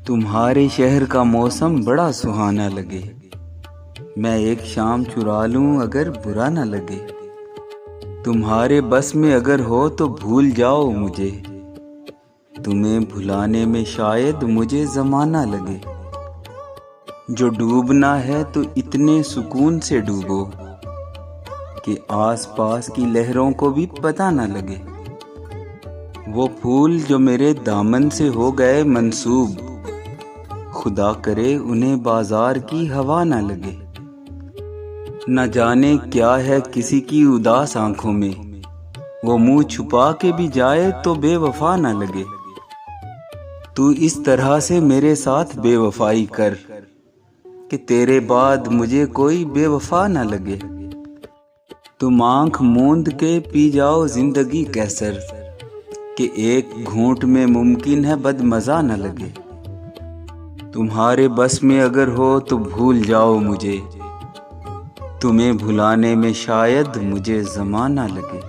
تمہارے شہر کا موسم بڑا سہانا لگے، میں ایک شام چرا لوں اگر برا نہ لگے۔ تمہارے بس میں اگر ہو تو بھول جاؤ مجھے، تمہیں بھلانے میں شاید مجھے زمانہ لگے۔ جو ڈوبنا ہے تو اتنے سکون سے ڈوبو کہ آس پاس کی لہروں کو بھی پتہ نہ لگے۔ وہ پھول جو میرے دامن سے ہو گئے منسوب، خدا کرے انہیں بازار کی ہوا نہ لگے۔ نہ جانے کیا ہے کسی کی اداس آنکھوں میں، وہ منہ چھپا کے بھی جائے تو بے وفا نہ لگے۔ تو اس طرح سے میرے ساتھ بے وفائی کر کہ تیرے بعد مجھے کوئی بے وفا نہ لگے۔ تم آنکھ موند کے پی جاؤ زندگی کیسر کہ ایک گھونٹ میں ممکن ہے بد مزہ نہ لگے۔ تمہارے بس میں اگر ہو تو بھول جاؤ مجھے، تمہیں بھلانے میں شاید مجھے زمانہ لگے۔